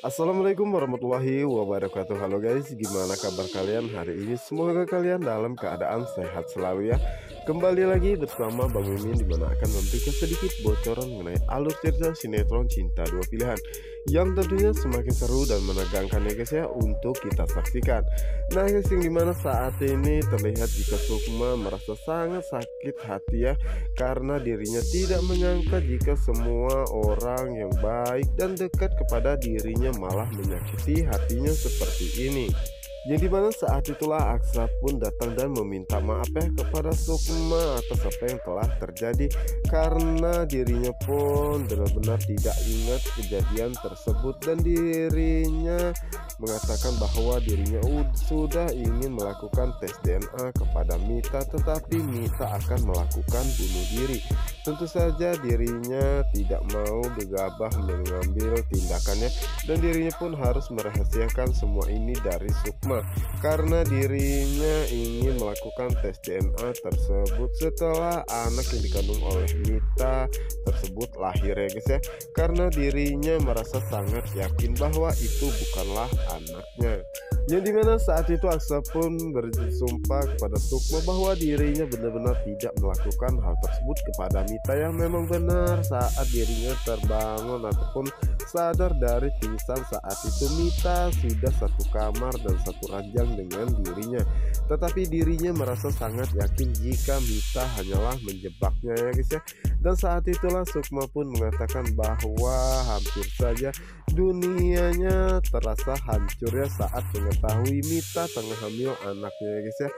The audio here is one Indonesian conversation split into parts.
Assalamualaikum warahmatullahi wabarakatuh. Halo guys, gimana kabar kalian hari ini? Semoga kalian dalam keadaan sehat selalu ya. Kembali lagi bersama Bang Mimin, dimana akan memberikan sedikit bocoran mengenai alur cerita sinetron Cinta Dua Pilihan yang tentunya semakin seru dan menegangkan ya guys ya untuk kita saksikan. Nah guys, yang dimana saat ini terlihat jika Sukma merasa sangat sakit hati ya, karena dirinya tidak menyangka jika semua orang yang baik dan dekat kepada dirinya malah menyakiti hatinya seperti ini. Yang dimana saat itulah Aksa pun datang dan meminta maaf ya kepada Sukma atas apa yang telah terjadi, karena dirinya pun benar-benar tidak ingat kejadian tersebut dan dirinya mengatakan bahwa dirinya sudah ingin melakukan tes DNA kepada Mita, tetapi Mita akan melakukan bunuh diri. Tentu saja dirinya tidak mau gegabah mengambil tindakannya dan dirinya pun harus merahasiakan semua ini dari Sukma, karena dirinya ingin melakukan tes DNA tersebut setelah anak yang dikandung oleh Mita tersebut lahir ya guys ya, karena dirinya merasa sangat yakin bahwa itu bukanlah anaknya. Yang dimana saat itu Aksa pun bersumpah kepada Sukma bahwa dirinya benar-benar tidak melakukan hal tersebut kepada Mita, yang memang benar saat dirinya terbangun ataupun sadar dari pingsan saat itu Mita sudah satu kamar dan satu ranjang dengan dirinya, tetapi dirinya merasa sangat yakin jika Mita hanyalah menjebaknya ya guys ya. Dan saat itulah Sukma pun mengatakan bahwa hampir saja dunianya terasa hancur ya saat mengetahui Mita tengah hamil anaknya ya guys ya.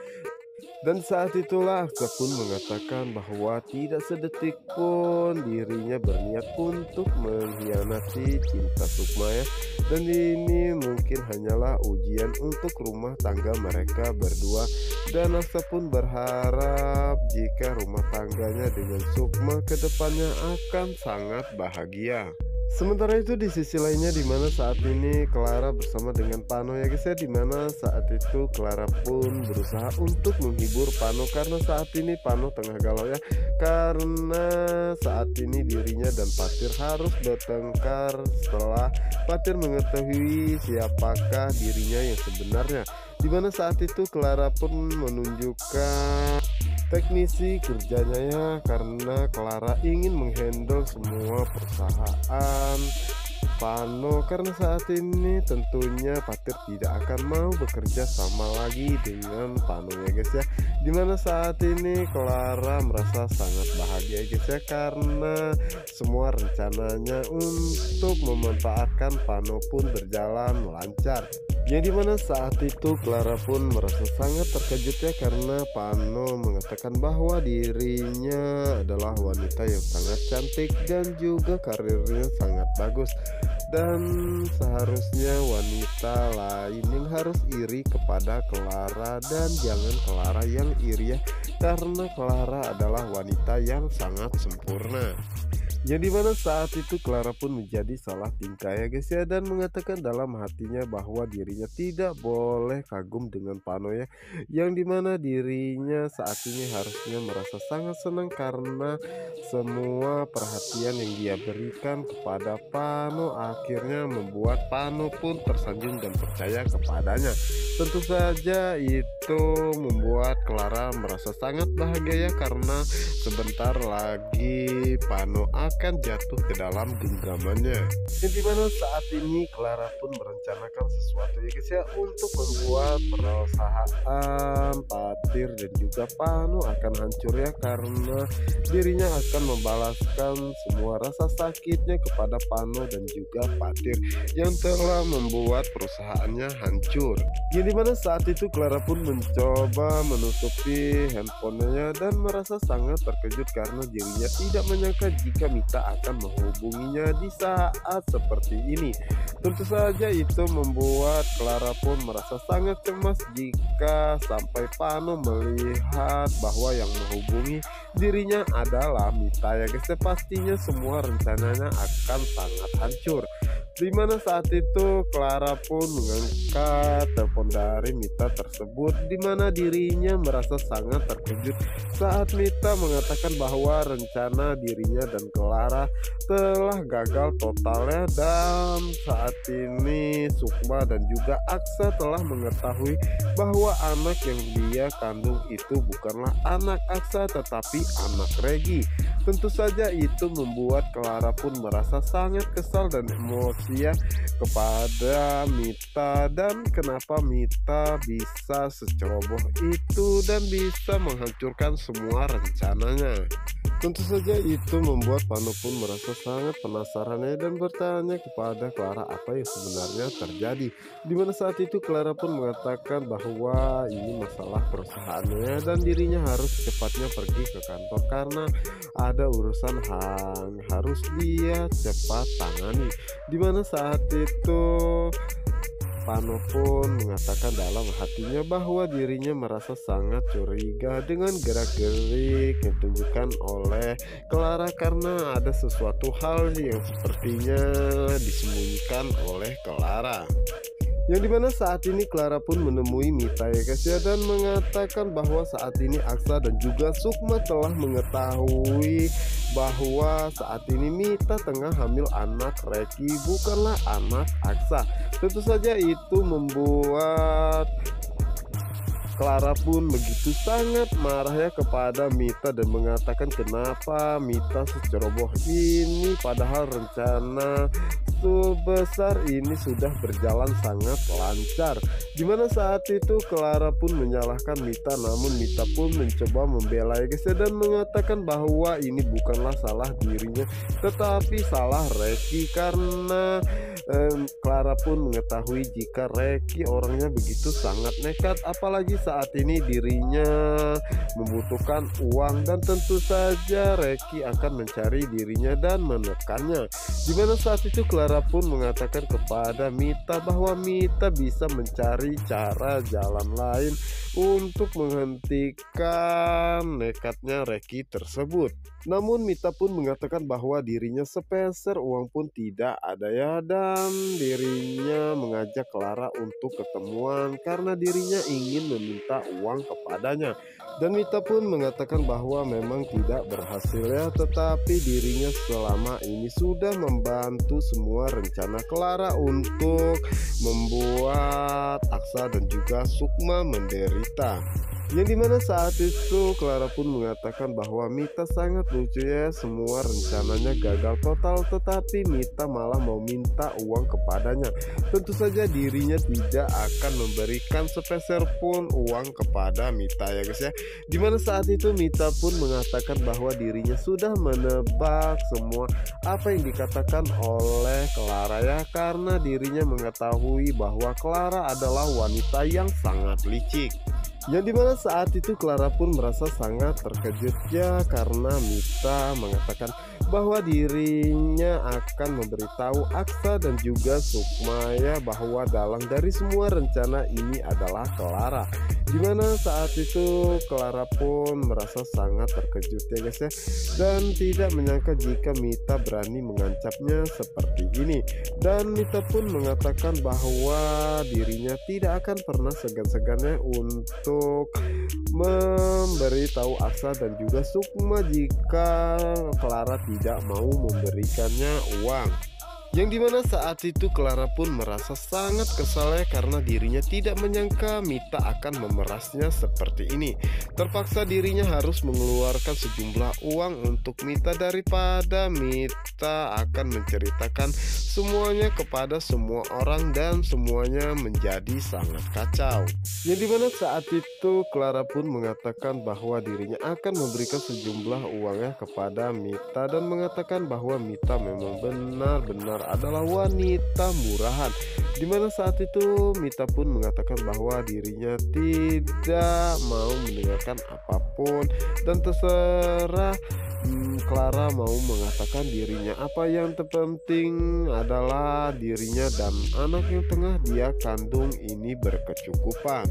Dan saat itulah Aksa pun mengatakan bahwa tidak sedetik pun dirinya berniat untuk mengkhianati cinta Sukma ya. Dan ini mungkin hanyalah ujian untuk rumah tangga mereka berdua. Dan Aksa pun berharap jika rumah tangganya dengan Sukma kedepannya akan sangat bahagia. Sementara itu di sisi lainnya, dimana saat ini Clara bersama dengan Pano ya guys ya, dimana saat itu Clara pun berusaha untuk menghibur Pano, karena saat ini Pano tengah galau ya, karena saat ini dirinya dan Patir harus bertengkar setelah Patir mengetahui siapakah dirinya yang sebenarnya. Dimana saat itu Clara pun menunjukkan teknisi kerjanya ya, karena Clara ingin menghandle semua perusahaan Pano, karena saat ini tentunya Patir tidak akan mau bekerja sama lagi dengan Pano ya guys ya. Dimana saat ini Clara merasa sangat bahagia guys ya, karena semua rencananya untuk memanfaatkan Pano pun berjalan lancar. Yang dimana saat itu Clara pun merasa sangat terkejut ya, karena Pano mengatakan bahwa dirinya adalah wanita yang sangat cantik dan juga karirnya sangat bagus, dan seharusnya wanita lain yang harus iri kepada Clara, dan jangan Clara yang iri ya, karena Clara adalah wanita yang sangat sempurna. Yang dimana saat itu Clara pun menjadi salah tingkah ya guys ya, dan mengatakan dalam hatinya bahwa dirinya tidak boleh kagum dengan Pano ya, yang dimana dirinya saat ini harusnya merasa sangat senang karena semua perhatian yang dia berikan kepada Pano akhirnya membuat Pano pun tersanjung dan percaya kepadanya. Tentu saja itu membuat Clara merasa sangat bahagia ya, karena sebentar lagi Pano akan jatuh ke dalam genggamannya. Yang dimana saat ini Clara pun merencanakan sesuatu ya guys ya, untuk membuat perusahaan Patir dan juga Pano akan hancur ya, karena dirinya akan membalaskan semua rasa sakitnya kepada Pano dan juga Patir yang telah membuat perusahaannya hancur. Yang dimana saat itu Clara pun mencoba menutupi handphonenya dan merasa sangat terkejut karena dirinya tidak menyangka jika Mita akan menghubunginya di saat seperti ini. Tentu saja itu membuat Clara pun merasa sangat cemas jika sampai Pano melihat bahwa yang menghubungi dirinya adalah Mita ya guys. Pastinya semua rencananya akan sangat hancur. Dimana saat itu Clara pun mengangkat telepon dari Mita tersebut, dimana dirinya merasa sangat terkejut saat Mita mengatakan bahwa rencana dirinya dan Clara telah gagal totalnya, dan saat ini Sukma dan juga Aksa telah mengetahui bahwa anak yang dia kandung itu bukanlah anak Aksa tetapi anak Regi. Tentu saja itu membuat Clara pun merasa sangat kesal dan emosi kepada Mita, dan kenapa Mita bisa seceroboh itu dan bisa menghancurkan semua rencananya. Tentu saja itu membuat Vano pun merasa sangat penasaran dan bertanya kepada Clara apa yang sebenarnya terjadi. Dimana saat itu Clara pun mengatakan bahwa ini masalah perusahaannya dan dirinya harus cepatnya pergi ke kantor karena ada urusan yang harus dia cepat tangani. Dimana saat itu Vano pun mengatakan dalam hatinya bahwa dirinya merasa sangat curiga dengan gerak-gerik yang ditunjukkan oleh Clara karena ada sesuatu hal yang sepertinya disembunyikan oleh Clara. Yang dimana saat ini Clara pun menemui Mita ya guys ya, dan mengatakan bahwa saat ini Aksa dan juga Sukma telah mengetahui bahwa saat ini Mita tengah hamil anak Reki, bukanlah anak Aksa. Tentu saja itu membuat Clara pun begitu sangat marah ya kepada Mita dan mengatakan kenapa Mita seceroboh ini padahal rencana sebesar ini sudah berjalan sangat lancar. Dimana saat itu Clara pun menyalahkan Mita, namun Mita pun mencoba membela ya guys dan mengatakan bahwa ini bukanlah salah dirinya tetapi salah Reki karena Clara pun mengetahui jika Reki orangnya begitu sangat nekat, apalagi saat ini dirinya membutuhkan uang dan tentu saja Reki akan mencari dirinya dan menekannya. Dimana saat itu Clara pun mengatakan kepada Mita bahwa Mita bisa mencari cara jalan lain untuk menghentikan nekatnya Reki tersebut. Namun Mita pun mengatakan bahwa dirinya sepeser uang pun tidak ada ya, dan dirinya mengajak Clara untuk ketemuan karena dirinya ingin meminta uang kepadanya. Dan Mita pun mengatakan bahwa memang tidak berhasil ya, tetapi dirinya selama ini sudah membantu semua rencana Clara untuk membuat Aksa dan juga Sukma menderita. Yang dimana saat itu Clara pun mengatakan bahwa Mita sangat lucu ya, semua rencananya gagal total tetapi Mita malah mau minta uang kepadanya. Tentu saja dirinya tidak akan memberikan sepeser pun uang kepada Mita ya guys ya. Dimana saat itu Mita pun mengatakan bahwa dirinya sudah menebak semua apa yang dikatakan oleh Clara ya, karena dirinya mengetahui bahwa Clara adalah wanita yang sangat licik. Yang dimana saat itu Clara pun merasa sangat terkejut ya karena Mita mengatakan bahwa dirinya akan memberitahu Aksa dan juga Sukma ya bahwa dalang dari semua rencana ini adalah Clara. Dimana saat itu Clara pun merasa sangat terkejut ya guys ya, dan tidak menyangka jika Mita berani mengancamnya seperti ini. Dan Mita pun mengatakan bahwa dirinya tidak akan pernah segan-segannya untuk memberitahu Aksa dan juga Sukma jika Clara tidak mau memberikannya uang. Yang dimana saat itu Clara pun merasa sangat kesal ya karena dirinya tidak menyangka Mita akan memerasnya seperti ini. Terpaksa dirinya harus mengeluarkan sejumlah uang untuk Mita daripada Mita akan menceritakan semuanya kepada semua orang dan semuanya menjadi sangat kacau. Yang dimana saat itu Clara pun mengatakan bahwa dirinya akan memberikan sejumlah uang ya kepada Mita dan mengatakan bahwa Mita memang benar-benar adalah wanita murahan. Dimana saat itu Mita pun mengatakan bahwa dirinya tidak mau mendengarkan apapun dan terserah Clara mau mengatakan dirinya. Apa yang terpenting adalah dirinya dan anak yang tengah dia kandung ini berkecukupan.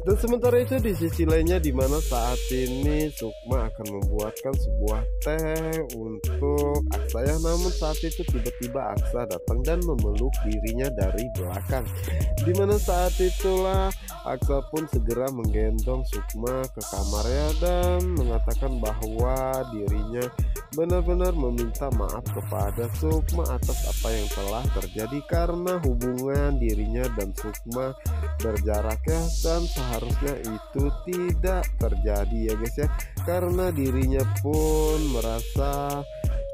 Dan sementara itu di sisi lainnya di mana saat ini Sukma akan membuatkan sebuah teh untuk Aksa ya. Namun saat itu tiba-tiba Aksa datang dan memeluk dirinya dari belakang. Di mana saat itulah Aksa pun segera menggendong Sukma ke kamarnya dan mengatakan bahwa dirinya benar-benar meminta maaf kepada Sukma atas apa yang telah terjadi karena hubungan dirinya dan Sukma berjarak ya, dan seharusnya itu tidak terjadi ya guys ya, karena dirinya pun merasa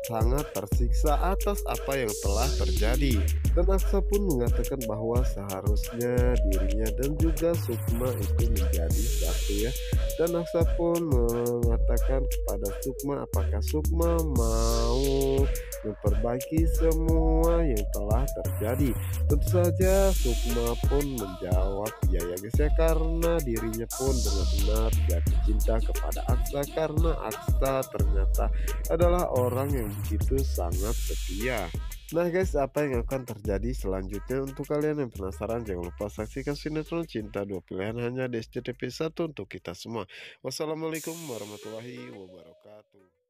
sangat tersiksa atas apa yang telah terjadi. Dan Aksa pun mengatakan bahwa seharusnya dirinya dan juga Sukma itu menjadi satu ya. Dan Aksa pun mengatakan kepada Sukma apakah Sukma mau memperbaiki semua yang telah terjadi. Tentu saja Sukma pun menjawab ya guys ya, karena dirinya pun benar-benar jatuh cinta kepada Aksa karena Aksa ternyata adalah orang yang begitu sangat setia. Nah guys, apa yang akan terjadi selanjutnya? Untuk kalian yang penasaran, jangan lupa saksikan sinetron Cinta Dua Pilihan hanya di SCTV 1 untuk kita semua. Wassalamualaikum warahmatullahi wabarakatuh.